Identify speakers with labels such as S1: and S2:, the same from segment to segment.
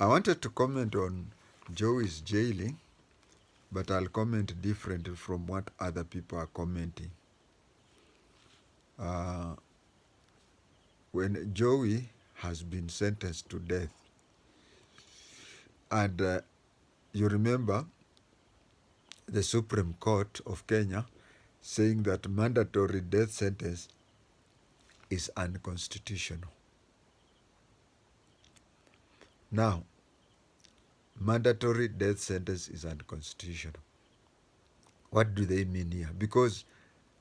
S1: I wanted to comment on Joey's jailing, but I'll comment differently from what other people are commenting. Uh, when Joey has been sentenced to death, and you remember the Supreme Court of Kenya saying that mandatory death sentence is unconstitutional. Now, mandatory death sentence is unconstitutional. What do they mean here? Because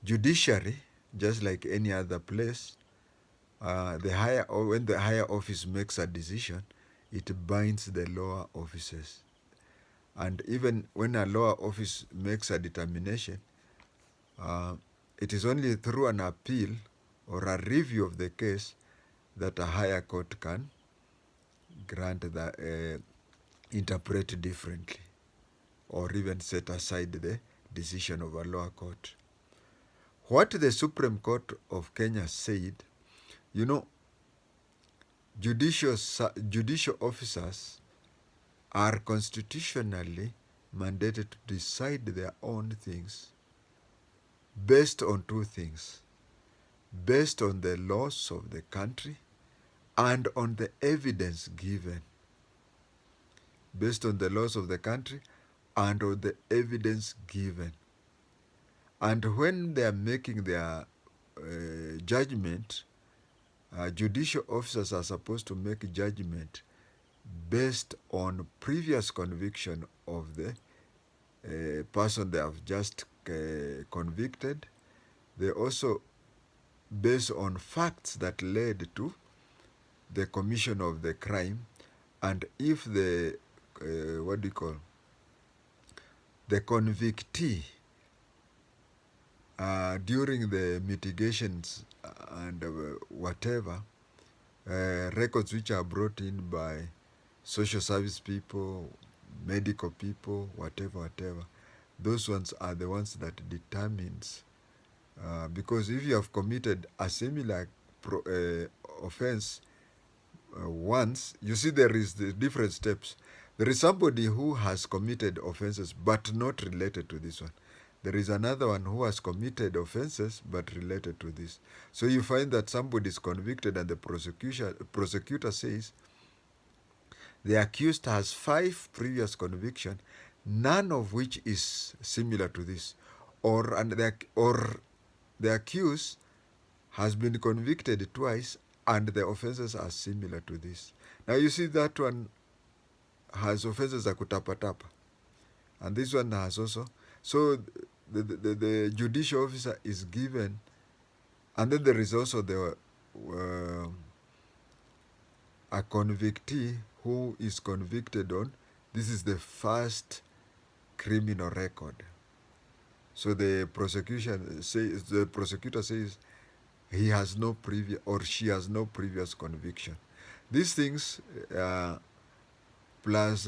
S1: judiciary, just like any other place, when the higher office makes a decision, it binds the lower officers. And even when a lower office makes a determination, it is only through an appeal or a review of the case that a higher court can grant the interpret differently or even set aside the decision of a lower court. What the Supreme Court of Kenya said, you know, judicial officers are constitutionally mandated to decide their own things based on two things: based on the laws of the country and on the evidence given. Based on the laws of the country and on the evidence given. And when they are making their judgment, judicial officers are supposed to make judgment based on previous conviction of the person they have just convicted. They also based on facts that led to the commission of the crime, and if the the convictee during the mitigations and whatever records which are brought in by social service people, medical people, whatever, those ones are the ones that determines, because if you have committed a similar offense once, you see there is the different steps. There is somebody who has committed offenses but not related to this one. There is another one who has committed offenses but related to this. So you find that somebody is convicted and the prosecutor says the accused has 5 previous convictions, none of which is similar to this. Or the accused has been convicted twice and the offenses are similar to this. Now you see that one has offenses za kutapatapa, and this one has also. So the judicial officer is given, and then there is also a convictee who is convicted on, this is the first criminal record. So the prosecutor says he has no previous, or she has no previous conviction. These things plus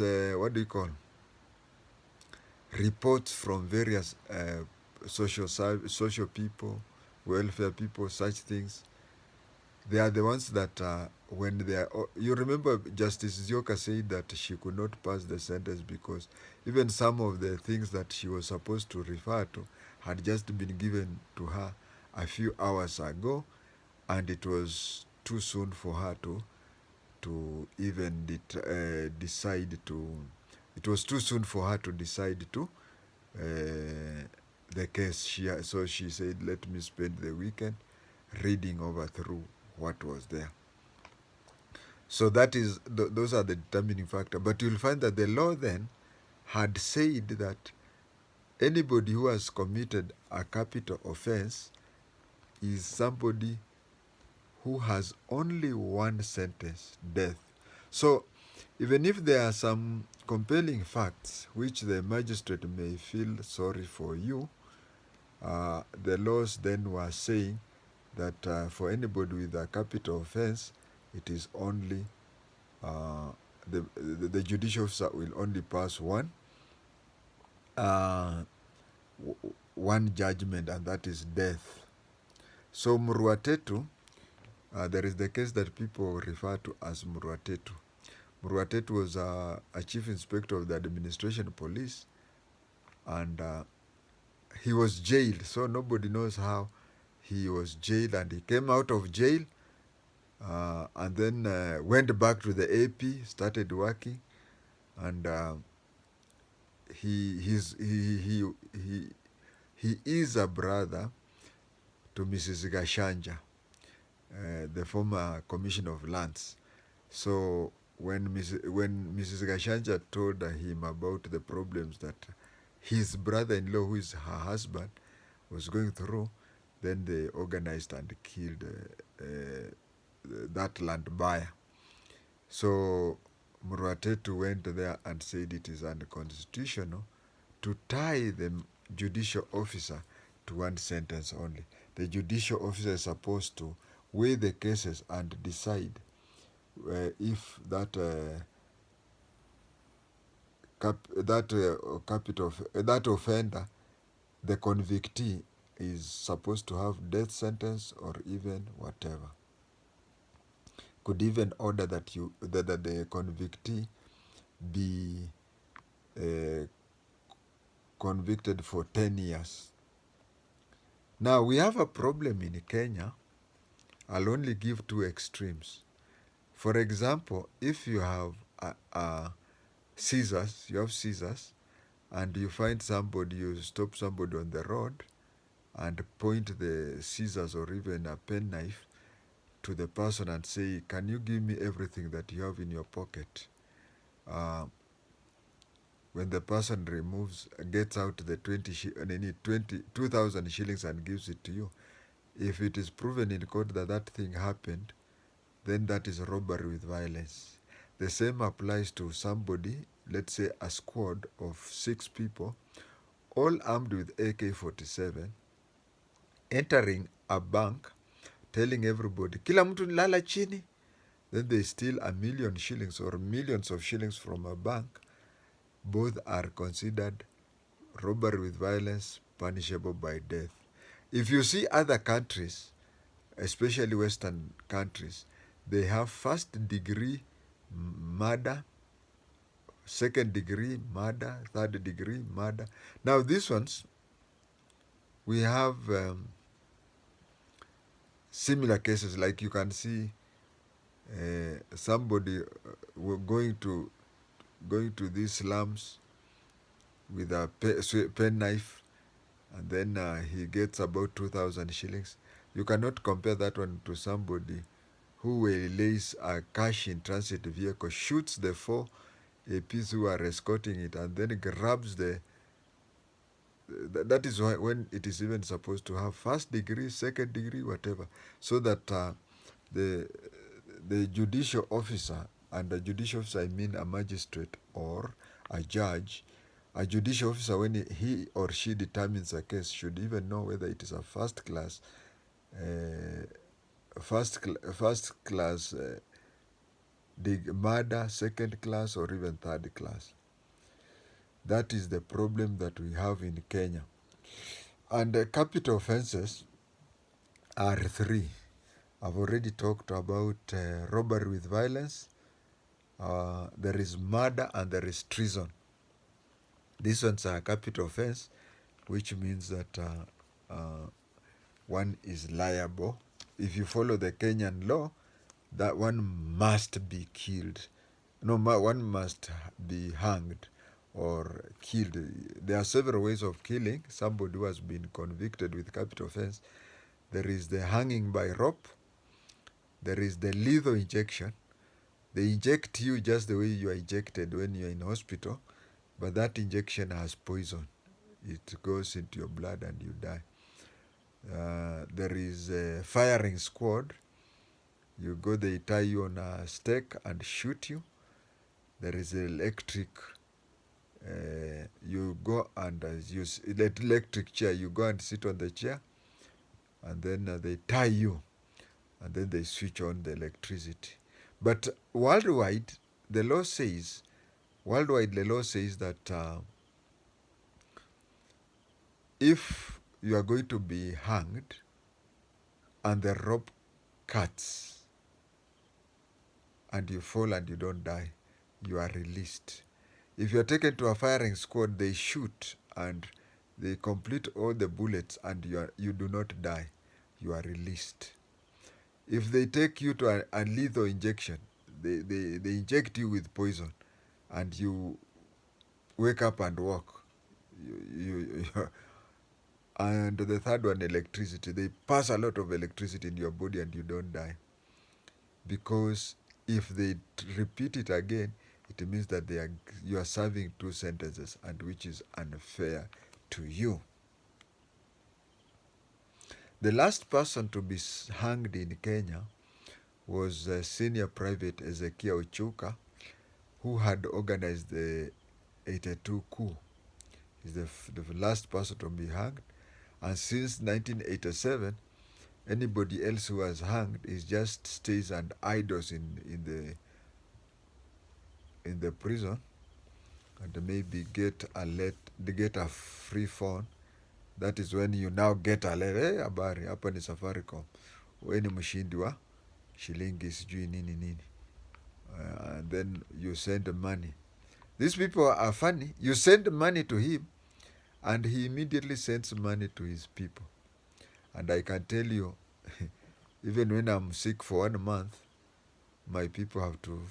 S1: reports from various social people, welfare people, such things. They are the ones that when they are, you remember Justice Zioka said that she could not pass the sentence because even some of the things that she was supposed to refer to had just been given to her a few hours ago, and it was too soon for her to even decide to, it was too soon for her to decide to the case. So she said, let me spend the weekend reading over through what was there. So that is, those are the determining factor. But you'll find that the law then had said that anybody who has committed a capital offense is somebody who has only one sentence, death. So even if there are some compelling facts which the magistrate may feel sorry for you, the laws then were saying that for anybody with a capital offense, it is only the judicial officer will only pass one judgment, and that is death. So Mruatetu, there is the case that people refer to as Mruatetu. Murwatet was a chief inspector of the administration police, and he was jailed. So nobody knows how he was jailed, and he came out of jail and then went back to the AP, started working, and he he's, he is a brother to Mrs. Gashanja, the former Commissioner of Lands. So when Mrs. Gashanja told him about the problems that his brother-in-law, who is her husband, was going through, then they organized and killed that land buyer. So Murwatetu went there and said it is unconstitutional to tie the judicial officer to one sentence only. The judicial officer is supposed to weigh the cases and decide if that that offender, the convictee, is supposed to have death sentence or even whatever. Could even order that the convictee be convicted for 10 years. Now we have a problem in Kenya. I'll only give two extremes. For example, if you have scissors, and you find somebody, you stop somebody on the road and point the scissors or even a penknife to the person and say, can you give me everything that you have in your pocket? When the person gets out the 2,000 shillings and gives it to you, if it is proven in court that that thing happened, then that is robbery with violence. The same applies to somebody, let's say a squad of 6 people, all armed with AK-47, entering a bank, telling everybody, kila mtu lala chini, then they steal 1,000,000 shillings or millions of shillings from a bank. Both are considered robbery with violence, punishable by death. If you see other countries, especially Western countries, they have first degree murder, second degree murder, third degree murder. Now these ones, we have similar cases. Like you can see somebody going to these slums with a pen knife, and then he gets about 2,000 shillings. You cannot compare that one to somebody who lays a cash in transit vehicle, shoots the 4 APs who are escorting it, and then grabs that is why when it is even supposed to have first degree, second degree, whatever, so that the judicial officer, and the judicial officer I mean a magistrate or a judge, a judicial officer, when he or she determines a case, should even know whether it is a first class murder, second class, or even third class. That is the problem that we have in Kenya. And capital offenses are 3. I've already talked about robbery with violence. There is murder and there is treason. These ones are capital offense, which means that one is liable. If you follow the Kenyan law, that one must be killed. No, one must be hanged or killed. There are several ways of killing somebody who has been convicted with capital offense. There is the hanging by rope. There is the lethal injection. They inject you just the way you are injected when you are in hospital, but that injection has poison. It goes into your blood and you die. There is a firing squad. You go, they tie you on a stake and shoot you. There is electric. You go and use electric chair. You go and sit on the chair, and then they tie you, and then they switch on the electricity. But worldwide, the law says that if you are going to be hanged and the rope cuts and you fall and you don't die, you are released. If you are taken to a firing squad, they shoot and they complete all the bullets and you do not die. You are released. If they take you to a lethal injection, they inject you with poison and you wake up and walk. And the third one, electricity. They pass a lot of electricity in your body and you don't die. Because if they repeat it again, it means that you are serving two sentences, and which is unfair to you. The last person to be hanged in Kenya was Senior Private Ezekiel Ochuka, who had organized the 82 coup. He's the last person to be hanged. And since 1987, anybody else who was hanged is just stays and idles in the prison, and maybe get a free phone. That is when you now get a letter, hey, habari hapa ni Safaricom, we ni mshindi wa shilingi sijui nini nini, and then you send money. These people are funny. You send money to him and he immediately sends money to his people. And I can tell you, even when I'm sick for 1 month, my people have to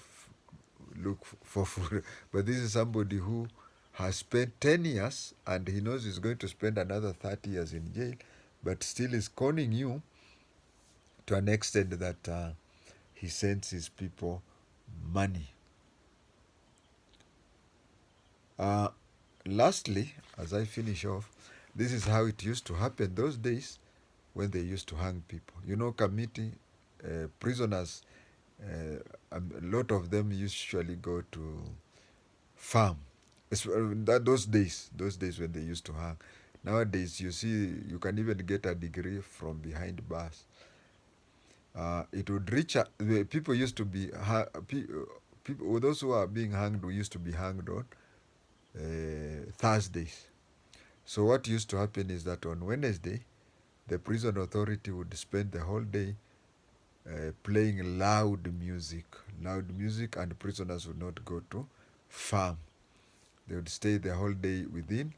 S1: look for food. But this is somebody who has spent 10 years and he knows he's going to spend another 30 years in jail, but still is conning you to an extent that he sends his people money. Lastly, as I finish off, this is how it used to happen those days when they used to hang people. You know, committee, prisoners, a lot of them usually go to farm. Those days when they used to hang. Nowadays, you see, you can even get a degree from behind bars. It would reach, the people used to be, people, those who are being hanged used to be hanged on Thursdays. So what used to happen is that on Wednesday, the prison authority would spend the whole day playing loud music, and prisoners would not go to farm. They would stay the whole day within,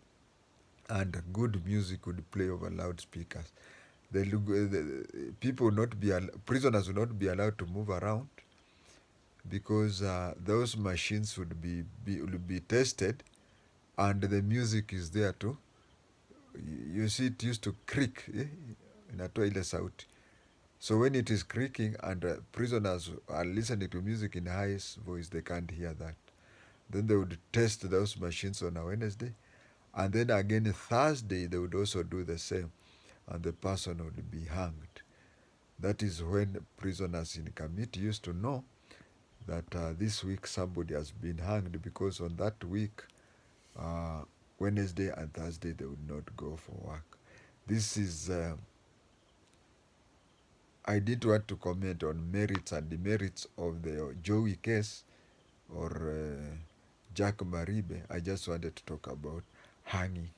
S1: and good music would play over loudspeakers. Prisoners would not be allowed to move around because those machines would be tested, and the music is there too. You see, it used to creak, inatoa ile sauti. So when it is creaking and prisoners are listening to music in highest voice, they can't hear that. Then they would test those machines on a Wednesday, and then again Thursday they would also do the same, and the person would be hanged. That is when prisoners in committee used to know that this week somebody has been hanged, because on that week, Wednesday and Thursday, they would not go for work. This is, I didn't want to comment on merits and demerits of the Joey case or Jack Maribe. I just wanted to talk about hanging.